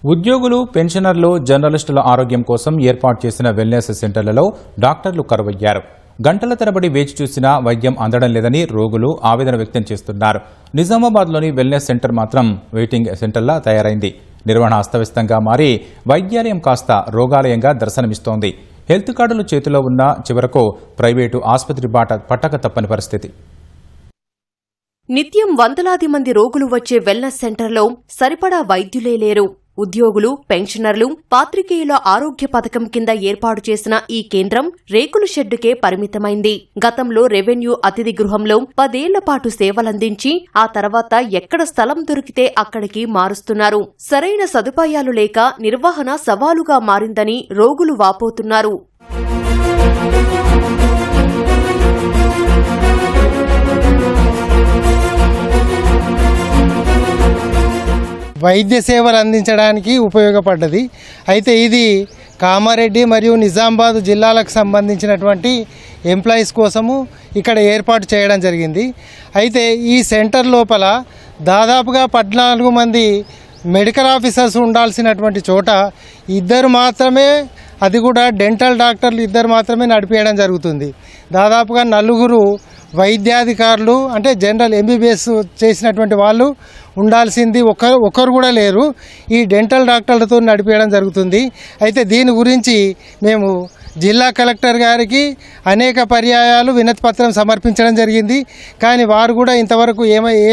ఉద్యోగులు, పెన్షనర్లు, జర్నలిస్టుల ఆరోగ్యం కోసం ఏర్పాటు చేసిన వెల్నెస్ సెంటర్లలో డాక్టర్లు కరువయ్యారు. గంటల తరబడి వేచి చూసినా వైద్యం అందడం లేదని రోగులు ఆవేదన వ్యక్తం చేస్తున్నారు. నిజామాబాద్లోని వెల్నెస్ సెంటర్ మాత్రం వెయిటింగ్ సెంటర్లా తయారైంది. నిర్వహణ అస్తవ్యస్తంగా మారి వైద్యాలయం కాస్త రోగాలయంగా దర్శనమిస్తోంది. హెల్త్ కార్డులు చేతిలో ఉన్న చివరకు ప్రైవేటు ఆసుపత్రి బాట పట్టక తప్పని పరిస్థితి. నిత్యం వందలాది మంది రోగులు వచ్చే వెల్నెస్ సెంటర్లో సరిపడా వైద్యులే లేరు. ఉద్యోగులు, పెన్షనర్లు, పాత్రికేయుల ఆరోగ్య పథకం కింద ఏర్పాటు చేసిన ఈ కేంద్రం రేకుల షెడ్డుకే పరిమితమైంది. గతంలో రెవెన్యూ అతిథి గృహంలో 10 ఏళ్ల పాటు సేవలందించి ఆ తర్వాత ఎక్కడ స్థలం దొరికితే అక్కడికి మారుస్తున్నారు. సరైన సదుపాయాలు లేక నిర్వహణ సవాలుగా మారిందని రోగులు వాపోతున్నారు. వైద్య సేవలు అందించడానికి ఉపయోగపడ్డది. అయితే ఇది కామారెడ్డి మరియు నిజామాబాద్ జిల్లాలకు సంబంధించినటువంటి ఎంప్లాయీస్ కోసము ఇక్కడ ఏర్పాటు చేయడం జరిగింది. అయితే ఈ సెంటర్ లోపల దాదాపుగా 14 మంది మెడికల్ ఆఫీసర్స్ ఉండాల్సినటువంటి చోట 2 మాత్రమే, అది కూడా డెంటల్ డాక్టర్లు 2 మాత్రమే నడిపేయడం జరుగుతుంది. దాదాపుగా 4 వైద్యాధికారులు అంటే జనరల్ ఎంబీబీఎస్ చేసినటువంటి వాళ్ళు ఉండాల్సింది ఒకరు కూడా లేరు. ఈ డెంటల్ డాక్టర్లతో నడిపేయడం జరుగుతుంది. అయితే దీని గురించి మేము జిల్లా కలెక్టర్ గారికి అనేక పర్యాయాలు వినతి పత్రం సమర్పించడం జరిగింది. కానీ వారు కూడా ఇంతవరకు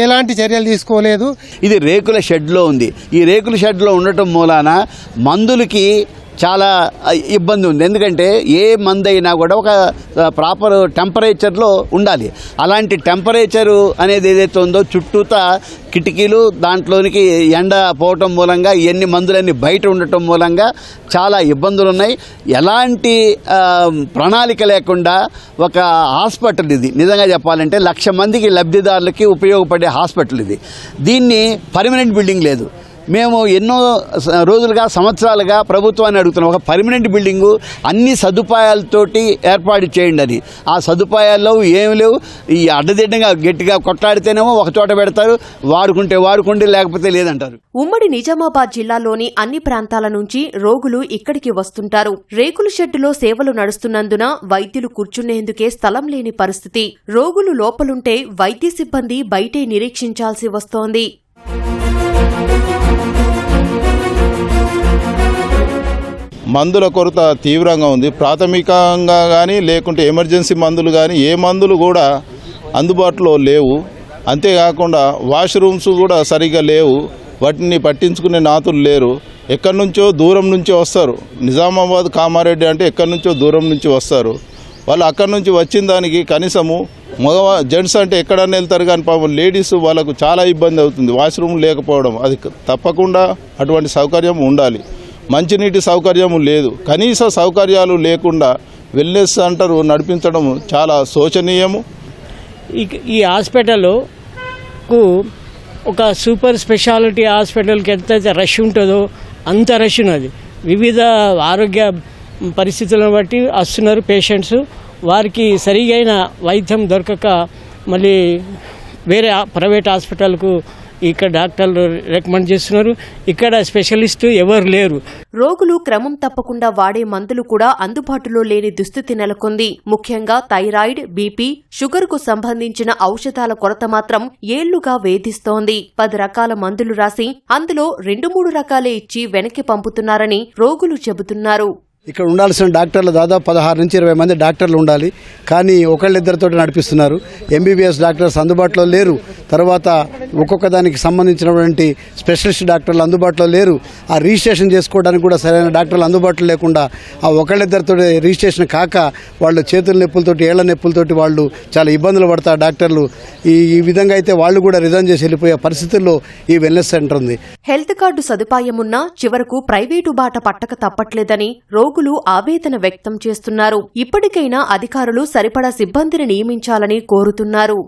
ఎలాంటి చర్యలు తీసుకోలేదు. ఇది రేకుల షెడ్లో ఉంది. ఈ రేకుల షెడ్లో ఉండటం మూలాన మందులకి చాలా ఇబ్బంది ఉంది. ఎందుకంటే ఏ మందు అయినా కూడా ఒక ప్రాపర్ టెంపరేచర్లో ఉండాలి. అలాంటి టెంపరేచరు అనేది ఏదైతే ఉందో చుట్టూతా కిటికీలు, దాంట్లోనికి ఎండ పోవటం మూలంగా ఇవన్నీ మందులన్నీ బయట ఉండటం మూలంగా చాలా ఇబ్బందులు ఉన్నాయి. ఎలాంటి ప్రణాళిక లేకుండా ఒక హాస్పిటల్ ఇది నిజంగా చెప్పాలంటే 1,00,000 మందికి లబ్ధిదారులకి ఉపయోగపడే హాస్పిటల్ ఇది. దీన్ని పర్మనెంట్ బిల్డింగ్ లేదు. మేము ఎన్నో రోజులుగా, సంవత్సరాలుగా ప్రభుత్వాన్ని అడుగుతున్నాం, ఒక పర్మనెంట్ బిల్డింగు అన్ని సదుపాయాలతోటి ఏర్పాటు చేయండి అని. ఆ సదుపాయాల్లో ఏమి లేవు. ఈ అడ్డదిడ్డంగా గట్టిగా కొట్లాడితేనేమో ఒక చోట పెడతారు, వాడుకుంటే లేకపోతే లేదంటారు. ఉమ్మడి నిజామాబాద్ జిల్లాలోని అన్ని ప్రాంతాల నుంచి రోగులు ఇక్కడికి వస్తుంటారు. రేకుల షెడ్డులో సేవలు నడుస్తున్నందున వైద్యులు కూర్చునేందుకే స్థలం లేని పరిస్థితి. రోగులు లోపలుంటే వైద్య సిబ్బంది బయటే నిరీక్షించాల్సి వస్తోంది. మందుల కొరత తీవ్రంగా ఉంది. ప్రాథమికంగా కానీ లేకుంటే ఎమర్జెన్సీ మందులు కానీ ఏ మందులు కూడా అందుబాటులో లేవు. అంతేకాకుండా వాష్రూమ్స్ కూడా సరిగా లేవు. వాటిని పట్టించుకునే నాతులు లేరు. ఎక్కడి నుంచో దూరం నుంచి వస్తారు. నిజామాబాద్, కామారెడ్డి అంటే ఎక్కడి నుంచో దూరం నుంచి వస్తారు. వాళ్ళు అక్కడి నుంచి వచ్చిన దానికి కనీసము జెంట్స్ అంటే ఎక్కడన్నా వెళ్తారు, కానీ పాపం లేడీస్ వాళ్ళకు చాలా ఇబ్బంది అవుతుంది. వాష్రూమ్ లేకపోవడం, అది తప్పకుండా అటువంటి సౌకర్యం ఉండాలి. మంచినీటి సౌకర్యం లేదు. కనీస సౌకర్యాలు లేకుండా వెల్నెస్ సెంటర్ నడిపించడం చాలా శోచనీయము. ఈ హాస్పిటల్కు ఒక సూపర్ స్పెషాలిటీ హాస్పిటల్కి ఎంతైతే రష్ ఉంటుందో అంత రష్ ఉన్నది. వివిధ ఆరోగ్య పరిస్థితులను బట్టి వస్తున్నారు పేషెంట్స్. వారికి సరిగైన వైద్యం దొరకక మళ్ళీ వేరే ప్రైవేట్ హాస్పిటల్కు ఇక్కడ డాక్టర్లు రికమెండ్ చేస్తున్నారు. ఇక్కడ స్పెషలిస్టు ఎవరు లేరు. రోగులు క్రమం తప్పకుండా వాడే మందులు కూడా అందుబాటులో లేని దుస్థితి నెలకొంది. ముఖ్యంగా థైరాయిడ్, బీపీ, షుగర్కు సంబంధించిన ఔషధాల కొరత మాత్రం ఏళ్లుగా వేధిస్తోంది. 10 రకాల మందులు రాసి అందులో 2-3 రకాలే ఇచ్చి వెనక్కి పంపుతున్నారని రోగులు చెబుతున్నారు. ఇక్కడ ఉండాల్సిన డాక్టర్లు దాదాపు 16 నుంచి 20 మంది డాక్టర్లు ఉండాలి. కానీ ఒకళ్ళిద్దరితో నడిపిస్తున్నారు. ఎంబీబీఎస్ డాక్టర్స్ అందుబాటులో లేరు. తర్వాత ఒక్కొక్క దానికి సంబంధించినటువంటి స్పెషలిస్ట్ డాక్టర్లు అందుబాటులో లేరు. ఆ రిజిస్ట్రేషన్ చేసుకోవడానికి కూడా సరైన డాక్టర్లు అందుబాటులో లేకుండా ఆ ఒకళ్ళిద్దరితో రిజిస్ట్రేషన్ కాక వాళ్ళు చేతుల నొప్పులతోటి, ఏళ్ల నొప్పులతోటి వాళ్ళు చాలా ఇబ్బందులు పడతారు డాక్టర్లు. ఈ విధంగా అయితే వాళ్ళు కూడా రిజైన్ చేసి వెళ్ళిపోయే పరిస్థితుల్లో ఈ వెల్నెస్ సెంటర్ ఉంది. హెల్త్ కార్డు సదుపాయమున్నా చివరకు ప్రైవేటు బాట పట్టక తప్పట్లేదని రోగులు ఆవేదన వ్యక్తం చేస్తున్నారు. ఇప్పటికైనా అధికారులు సరిపడా సిబ్బందిని నియమించాలని కోరుతున్నారు.